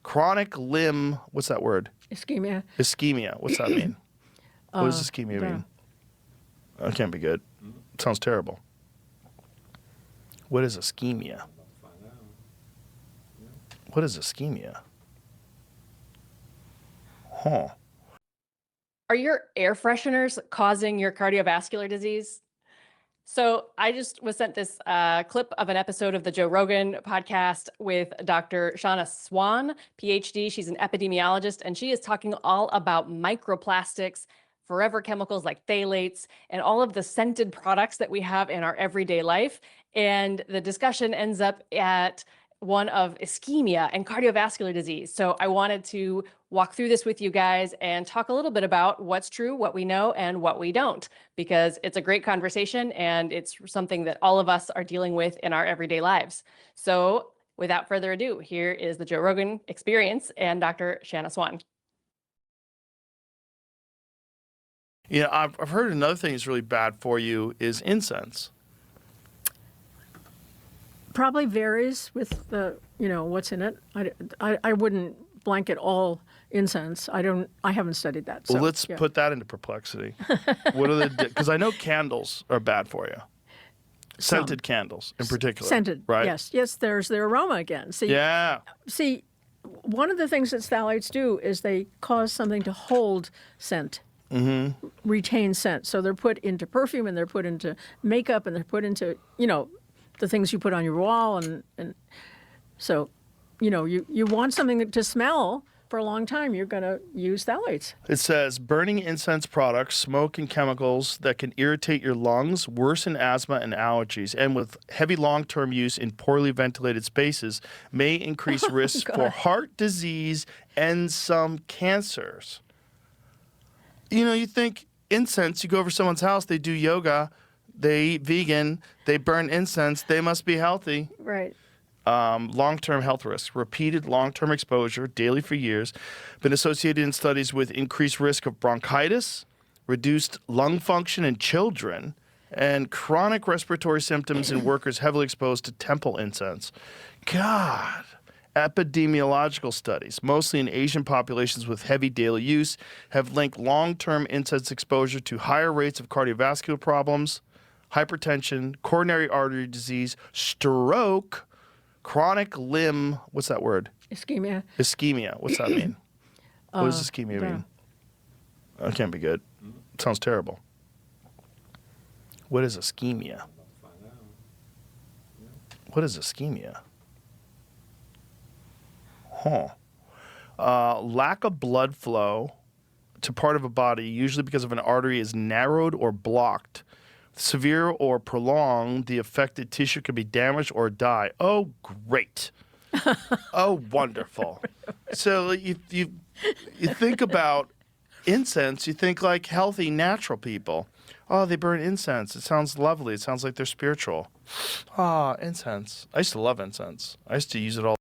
Chronic limb, what's that word? Ischemia. Ischemia. What's that mean? What does ischemia mean? That can't be good. It sounds terrible. What is ischemia? What is ischemia? Huh. Are your air fresheners causing your cardiovascular disease? So I just was sent this clip of an episode of the Joe Rogan podcast with Dr. Shauna Swan, PhD. She's an epidemiologist, and she is talking all about microplastics, forever chemicals like phthalates, and all of the scented products that we have in our everyday life. And the discussion ends up at one of ischemia and cardiovascular disease. So I wanted to walk through this with you guys and talk a little bit about what's true, what we know, and what we don't, because it's a great conversation and it's something that all of us are dealing with in our everyday lives. So without further ado, here is the Joe Rogan Experience and Dr. Shauna Swan. Yeah, I've heard another thing that's really bad for you is incense. Probably varies with the, what's in it. I wouldn't blanket all incense. I haven't studied that. So, well, let's put that into perplexity. What are the, because I know candles are bad for you. Scented candles in particular. Scented, right? Yes, there's the aroma again. See, one of the things that phthalates do is they cause something to hold scent. Mm-hmm. Retain scent. So they're put into perfume and they're put into makeup and they're put into, the things you put on your wall. And so, you want something to smell for a long time, you're going to use phthalates. It says burning incense products, smoke, and chemicals that can irritate your lungs, worsen asthma and allergies, and with heavy long-term use in poorly ventilated spaces may increase risks for heart disease and some cancers. You think incense, you go over to someone's house, they do yoga, they eat vegan, they burn incense, they must be healthy. Right. Long-term health risks, repeated long-term exposure, daily for years, been associated in studies with increased risk of bronchitis, reduced lung function in children, and chronic respiratory symptoms in workers heavily exposed to temple incense. God. Epidemiological studies, mostly in Asian populations with heavy daily use, have linked long-term incense exposure to higher rates of cardiovascular problems, hypertension, coronary artery disease, stroke, chronic limb, what's that word? Ischemia. Ischemia. What's that mean? What does ischemia mean? That can't be good. It sounds terrible. What is ischemia? What is ischemia? Lack of blood flow to part of a body, usually because of an artery, is narrowed or blocked. Severe or prolonged, the affected tissue can be damaged or die. Oh, great. Oh, wonderful. So you think about incense, you think like healthy, natural people. Oh, they burn incense. It sounds lovely. It sounds like they're spiritual. Ah, incense. I used to love incense. I used to use it all.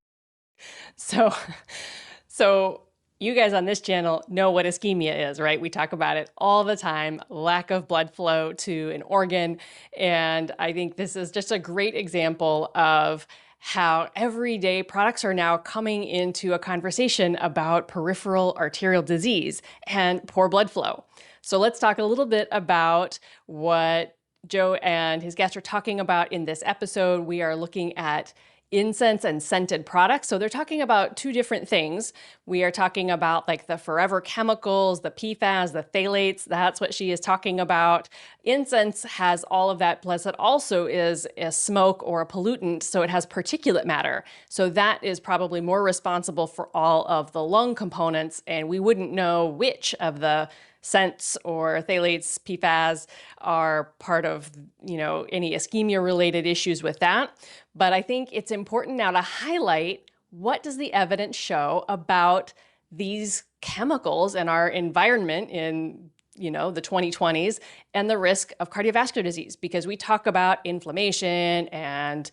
So you guys on this channel know what ischemia is, right? We talk about it all the time, lack of blood flow to an organ. And I think this is just a great example of how everyday products are now coming into a conversation about peripheral arterial disease and poor blood flow. So let's talk a little bit about what Joe and his guests are talking about in this episode. We are looking at incense and scented products. So they're talking about two different things. We are talking about like the forever chemicals, the PFAS, the phthalates. That's what she is talking about. Incense has all of that, plus it also is a smoke or a pollutant, so it has particulate matter. So that is probably more responsible for all of the lung components, and we wouldn't know which of the scents or phthalates, PFAS are part of, any ischemia-related issues with that. But I think it's important now to highlight what does the evidence show about these chemicals in our environment in, the 2020s and the risk of cardiovascular disease, because we talk about inflammation and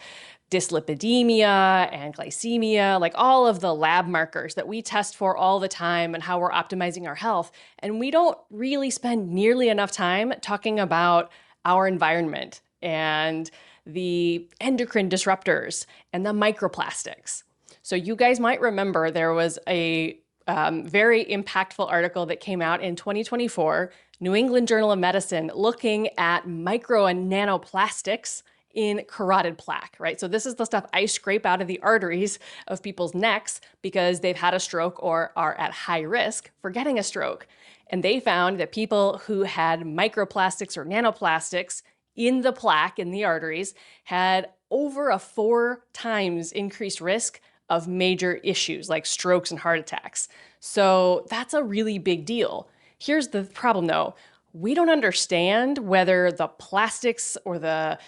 dyslipidemia and glycemia, like all of the lab markers that we test for all the time and how we're optimizing our health. And we don't really spend nearly enough time talking about our environment and the endocrine disruptors and the microplastics. So you guys might remember there was a very impactful article that came out in 2024, New England Journal of Medicine, looking at micro and nanoplastics in carotid plaque, right? So this is the stuff I scrape out of the arteries of people's necks because they've had a stroke or are at high risk for getting a stroke. And they found that people who had microplastics or nanoplastics in the plaque in the arteries had over a 4 times increased risk of major issues like strokes and heart attacks. So that's a really big deal. Here's the problem though. We don't understand whether the plastics or the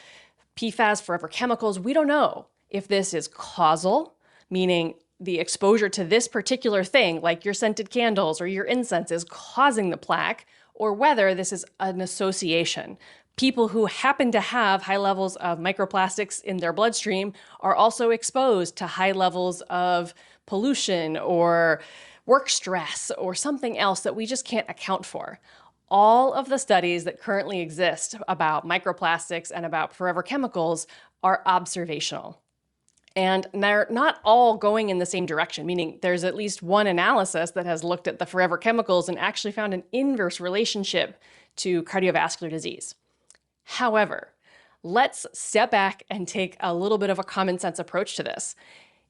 PFAS, forever chemicals, we don't know if this is causal, meaning the exposure to this particular thing, like your scented candles or your incense, is causing the plaque, or whether this is an association. People who happen to have high levels of microplastics in their bloodstream are also exposed to high levels of pollution or work stress or something else that we just can't account for. All of the studies that currently exist about microplastics and about forever chemicals are observational. And they're not all going in the same direction, meaning there's at least one analysis that has looked at the forever chemicals and actually found an inverse relationship to cardiovascular disease. However, let's step back and take a little bit of a common sense approach to this.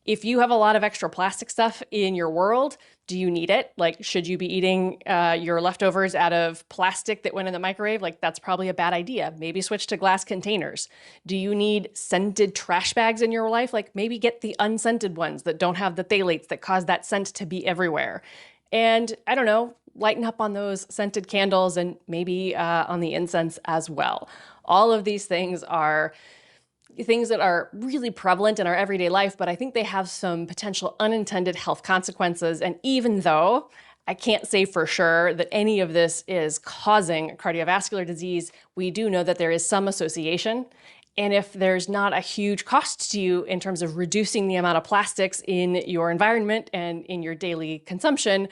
If you have a lot of extra plastic stuff in your world, do you need it? Like, should you be eating your leftovers out of plastic that went in the microwave? Like, that's probably a bad idea. Maybe switch to glass containers. Do you need scented trash bags in your life? Like, maybe get the unscented ones that don't have the phthalates that cause that scent to be everywhere. And I don't know, lighten up on those scented candles and maybe on the incense as well. All of these things are things that are really prevalent in our everyday life, but I think they have some potential unintended health consequences. And even though I can't say for sure that any of this is causing cardiovascular disease, we do know that there is some association. And if there's not a huge cost to you in terms of reducing the amount of plastics in your environment and in your daily consumption,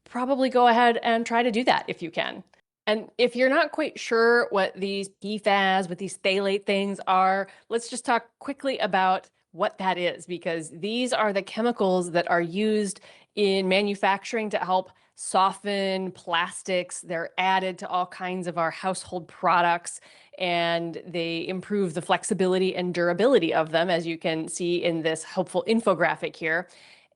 probably go ahead and try to do that if you can. And if you're not quite sure what these PFAS, what these phthalate things are, let's just talk quickly about what that is, because these are the chemicals that are used in manufacturing to help soften plastics. They're added to all kinds of our household products, and they improve the flexibility and durability of them, as you can see in this helpful infographic here.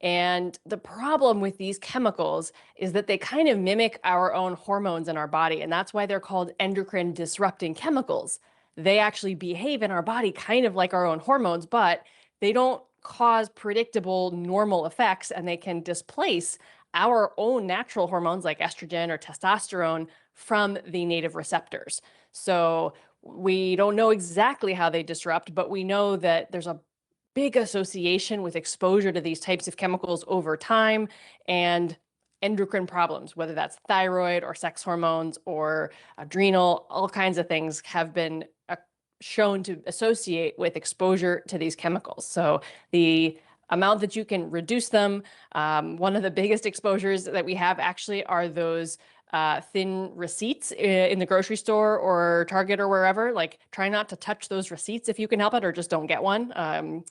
And the problem with these chemicals is that they kind of mimic our own hormones in our body, and that's why they're called endocrine disrupting chemicals. They actually behave in our body kind of like our own hormones, but they don't cause predictable normal effects, and they can displace our own natural hormones like estrogen or testosterone from the native receptors. So we don't know exactly how they disrupt, but we know that there's a big association with exposure to these types of chemicals over time and endocrine problems, whether that's thyroid or sex hormones or adrenal, all kinds of things have been shown to associate with exposure to these chemicals. So the amount that you can reduce them, one of the biggest exposures that we have actually are those thin receipts in the grocery store or Target or wherever. Like, try not to touch those receipts if you can help it, or just don't get one.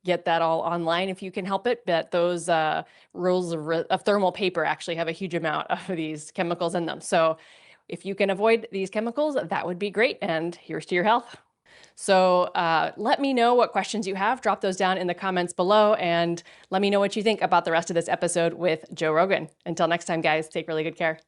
Get that all online if you can help it. But those rolls of thermal paper actually have a huge amount of these chemicals in them. So if you can avoid these chemicals, that would be great. And here's to your health. So let me know what questions you have. Drop those down in the comments below, and let me know what you think about the rest of this episode with Joe Rogan. Until next time, guys, take really good care.